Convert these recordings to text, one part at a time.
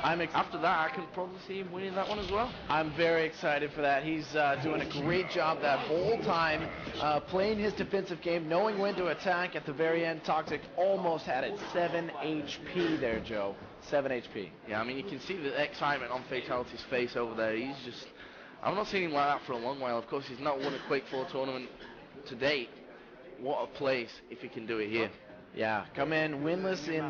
After that, I can probably see him winning that one as well. I'm very excited for that. He's doing a great job that whole time, playing his defensive game, knowing when to attack. At the very end, Toxic almost had it. 7 HP there, Joe. 7 HP. Yeah, I mean, you can see the excitement on Fatal1ty's face over there. He's just... I've not seen him like that for a long while. Of course, he's not won a Quake4 tournament to date. What a place if he can do it here. Yeah, come in winless in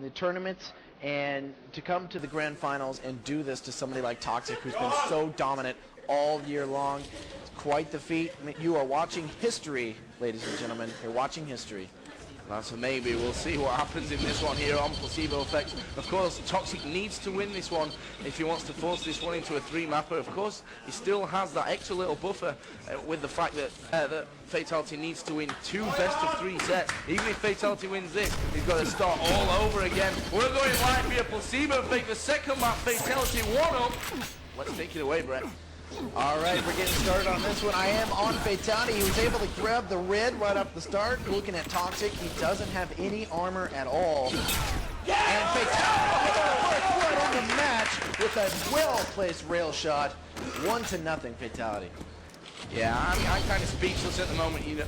the tournaments, and to come to the grand finals and do this to somebody like Toxic, who's been so dominant all year long. It's quite the feat. You are watching history, ladies and gentlemen. You're watching history. That's a maybe. We'll see what happens in this one here on Placebo Effect. Of course, Toxic needs to win this one if he wants to force this one into a 3-mapper. Of course, he still has that extra little buffer with the fact that Fatal1ty needs to win 2 best-of-3 sets. Even if Fatal1ty wins this, he's got to start all over again. We're going live via Placebo Effect. The second map, Fatal1ty 1 up. Let's take it away, Brett. All right, we're getting started on this one. I am on Fatal1ty. He was able to grab the red right off the start. Looking at Toxic, he doesn't have any armor at all. And Fatal1ty right on the match with a well-placed rail shot. 1-0, Fatal1ty. Yeah, I'm kind of speechless at the moment. You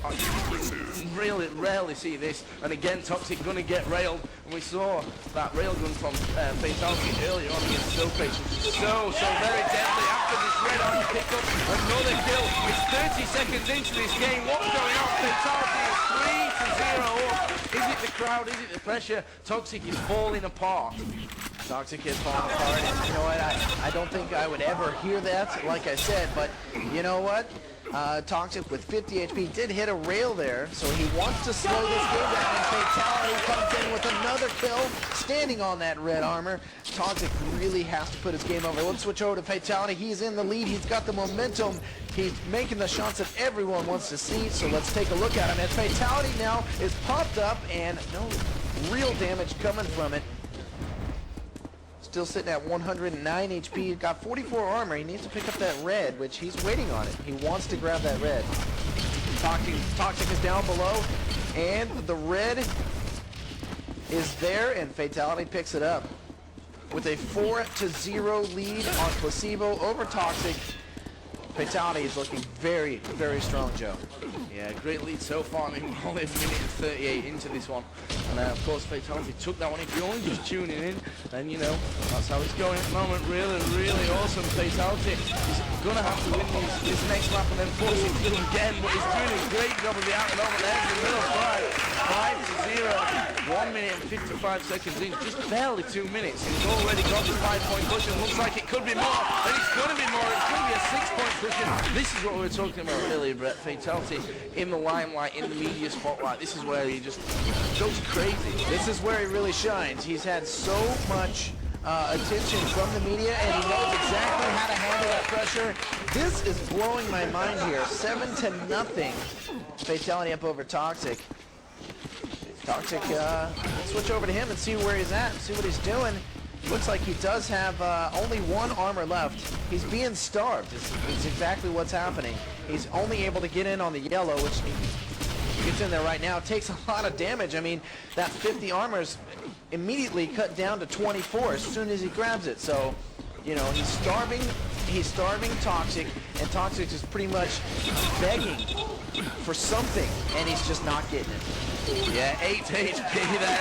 really rarely see this. And again, Toxic going to get railed. And we saw that railgun from Fatal1ty earlier on against Stillface, which is so very deadly. After this red arm pick up another kill. It's 30 seconds into this game. What's going on? Fatal1ty is 3-0 up. Is it the crowd? Is it the pressure? Toxic is falling apart. Toxic is falling apart, and you know what, I don't think I would ever hear that, like I said, but you know what? Toxic with 50 HP did hit a rail there, so he wants to slow this game down, and Fatal1ty comes in with another kill, standing on that red armor. Toxic really has to put his game over. Let's switch over to Fatal1ty. He's in the lead, he's got the momentum, he's making the shots that everyone wants to see, so let's take a look at him. And Fatal1ty now is popped up, and no real damage coming from it. Still sitting at 109 HP, got 44 armor. He needs to pick up that red, which he's waiting on it. He wants to grab that red. Toxic is down below, and the red is there, and Fatal1ty picks it up. With a 4-0 lead on Placebo over Toxic, Fatal1ty is looking very strong, Joe. Yeah, great lead so far. I mean, we're only a minute and 38 into this one. And of course, Fatal1ty took that one. If you're only just tuning in, then you know, that's how it's going at the moment. Really awesome. Fatal1ty is going to have to win this next lap and then force it through again. But he's doing a great job of the out and over there. The middle five. 5-0. 1 minute and 55 seconds in. Just barely 2 minutes. He's already got the 5-point cushion. Looks like it could be more. And it's going to be more. It's going to be a 6-point cushion. This is what we were talking about earlier, Brett. Fatal1ty in the limelight, in the media spotlight. This is where he just goes crazy. This is where he really shines. He's had so much attention from the media, and he knows exactly how to handle that pressure. This is blowing my mind here. 7-0. Fatal1ty up over Toxic. Toxic, let's switch over to him and see where he's at, see what he's doing. Looks like he does have only 1 armor left. He's being starved. It's exactly what's happening. He's only able to get in on the yellow, which he gets in there right now. It takes a lot of damage. I mean, that 50 armor's immediately cut down to 24 as soon as he grabs it. So, you know, he's starving Toxic, and Toxic is pretty much begging for something, and he's just not getting it. Yeah, 8 HP there.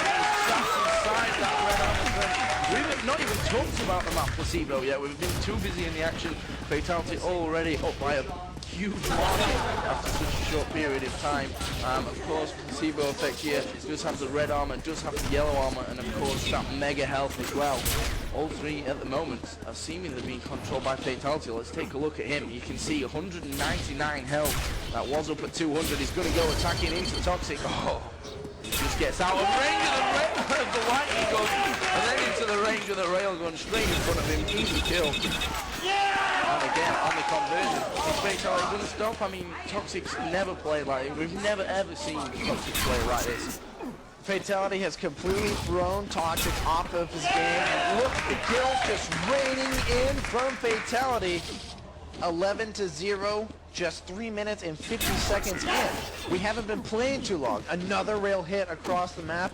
Just inside that red armor. We've not even talked about the map Placebo yet. We've been too busy in the action. Fatal1ty already up by a huge margin after such a short period of time. Of course, Placebo Effect here does have the red armor, does have the yellow armor, and of course that mega health as well. All three at the moment are seemingly being controlled by Fatal1ty. Let's take a look at him. You can see 199 health. That was up at 200. He's going to go attacking into Toxic. Oh, he just gets out of range of the lightning gun, and then into the range of the railgun straight in front of him. Easy kill. And again, on the conversion, is Fatal1ty going to stop? I mean, Toxic's never played like it. We've never ever seen Toxic play like this. Fatal1ty has completely thrown Toxic off of his game, and look at the kills just raining in from Fatal1ty. 11-0, just 3 minutes and 50 seconds in. We haven't been playing too long. Another rail hit across the map.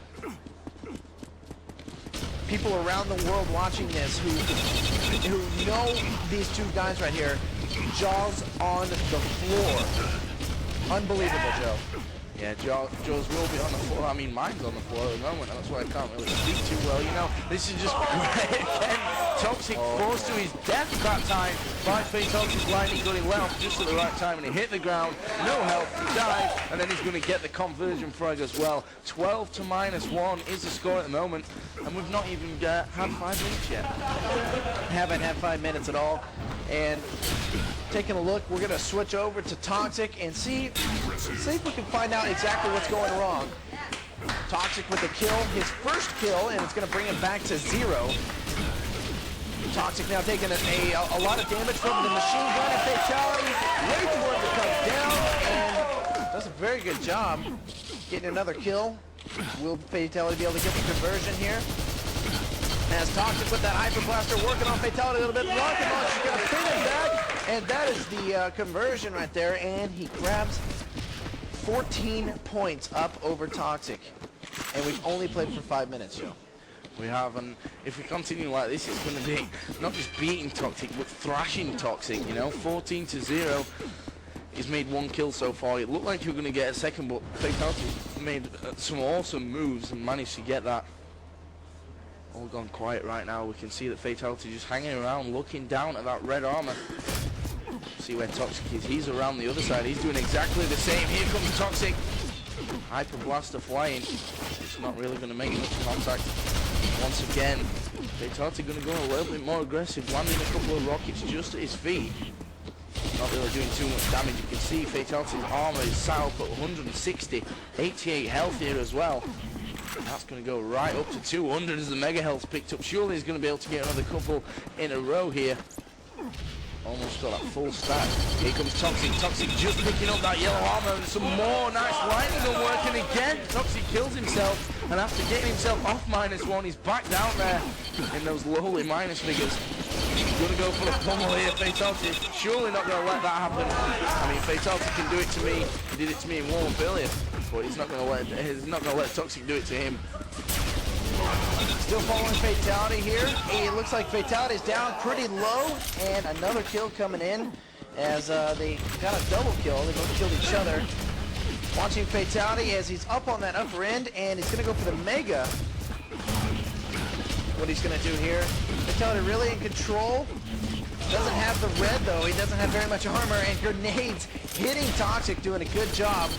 people around the world watching this who know these two guys right here, jaws on the floor. Unbelievable, Joe. Yeah, Joe's will be on the floor. I mean, mine's on the floor at the moment. That's why I can't really speak too well. You know, this is just great again. Toxic forced to his death that time by Fatal1ty's lightning gun. He went off just at the right time and he hit the ground. No health, he dies, and then he's going to get the conversion frag as well. 12 to -1 is the score at the moment, and we've not even had 5 minutes yet. Haven't had 5 minutes at all. And taking a look, we're going to switch over to Toxic and see if we can find out exactly what's going wrong. Toxic with the kill, his first kill, and it's going to bring him back to 0. Toxic now taking a lot of damage from the machine gun and Fatality. Wait for him to come down and does a very good job getting another kill. Will Fatality be able to get the conversion here? As Toxic with that Hyper Blaster working on Fatality a little bit. Rocket Launcher's going to pin him back. And that is the conversion right there. And he grabs 14 points up over Toxic. And we've only played for 5 minutes, Joe. We have, and if we continue like this, it's going to be not just beating Toxic, but thrashing Toxic, you know. 14 to 0. He's made 1 kill so far. It looked like he was going to get a second, but Fatality made some awesome moves and managed to get that. All gone quiet right now. We can see that Fatality just hanging around, looking down at that red armor. See where Toxic is. He's around the other side. He's doing exactly the same. Here comes Toxic. Hyper Blaster flying. It's not really going to make much contact. Once again, Fatality going to go a little bit more aggressive, landing a couple of rockets just at his feet. Not really doing too much damage. You can see Fatality's armor is sat up at 160, 88 health here as well. That's going to go right up to 200 as the mega health's picked up. Surely he's going to be able to get another couple in a row here. Almost got that full stack. Here comes Toxic. Toxic just picking up that yellow armor and some more nice lightning gun working again. Toxic kills himself, and after getting himself off -1, he's back down there in those lowly minus figures. He's going to go for the pummel here, Fatality. Surely not going to let that happen. I mean, Fatality can do it to me. He did it to me in warm-up earlier, but he's not going to let Toxic do it to him. Still following Fatality here. It looks like Fatality's down pretty low, and another kill coming in as they got a double kill. They both killed each other. Watching Fatality as he's up on that upper end, and he's going to go for the Mega. What he's going to do here. Fatality really in control. Doesn't have the red, though. He doesn't have very much armor, and grenades hitting Toxic, doing a good job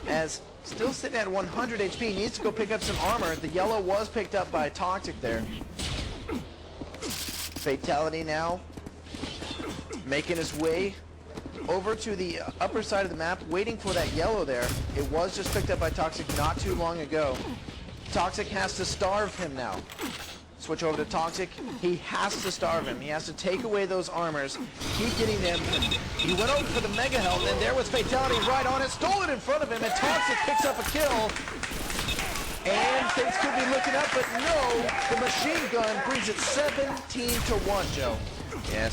as still sitting at 100 HP, needs to go pick up some armor. The yellow was picked up by Toxic there. Fatality now making his way over to the upper side of the map, waiting for that yellow there. It was just picked up by Toxic not too long ago. Toxic has to starve him now. Switch over to Toxic. He has to starve him. He has to take away those armors. Keep getting them. He went over for the mega health, and there was Fatality right on it. Stole it in front of him, and Toxic picks up a kill. And things could be looking up, but no. The machine gun brings it 17 to 1, Joe. Yes.